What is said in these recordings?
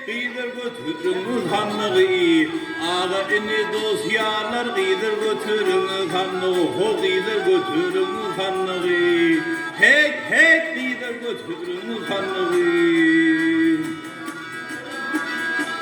Gider götürün hanlığı ağa eni dosyalar gider götürün hanlığı ho gider götürün hanlığı hek gider götürün hanlığı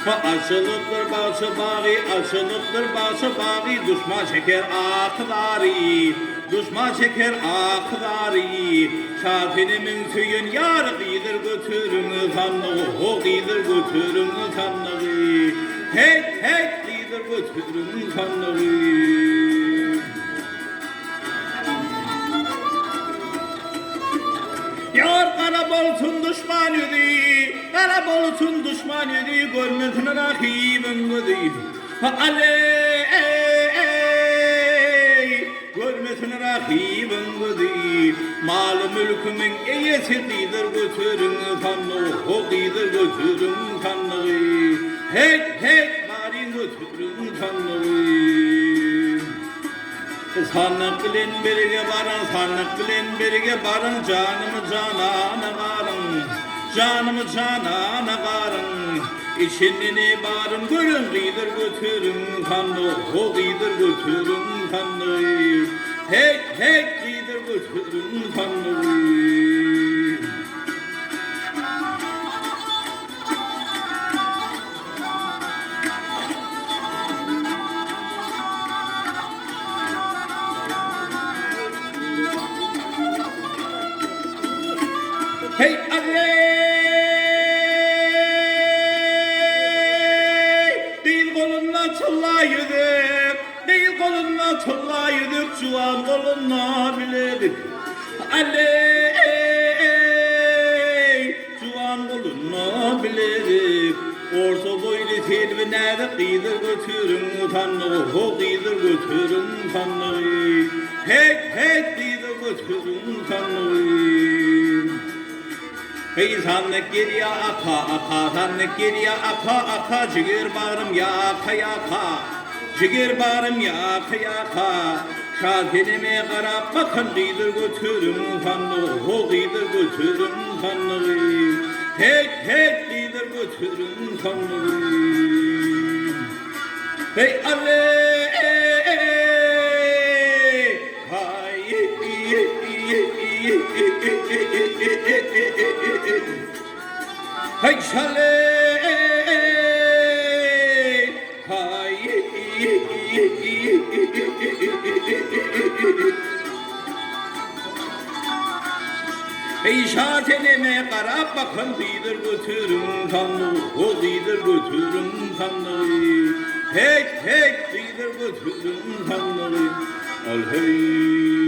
açılıktır başı bağı açılıktır başı bağı düşman çeker akları düşman çeker akları şafinimin tüyün yar gider götürün hanlığı ho gider götürün hanlığı hek gider götürün hanlığı yar kara bolsun düşman yedi kara bolsun düşman yedi görmesin rakibin gidi görmesin rakibin gidi mal mülkümün eyesi gider götürün hanlığı o gider götürün hanlığı hek bari götürün hanlığı sanık bilen birge barın sanık bilen birge barın canımı canana varın canımı canana varın içinini barın görün gider götürün kanlı o gider götürün kanlı hek gider götürün kanlı hey değil kolunla çılla yüdük değil kolunla çılla yüdük çuval kolunla biledik çuval kolunla biledik orta boylu telvi nerede gider götürün tanrı o gider götürün tanrı hek gider götürün tanrı hey sannek geriye aka sannek geriye aka ciğer barım yaka ciğer barım yaka şahinime karab bakın gider götürün hanlı o gider götürün hanlı hek gider götürün hanlı hey hey şale hay hey şatenime karab bakın gider götürün kanlı o gider götürün kanlı hek gider götürün kanlı al hey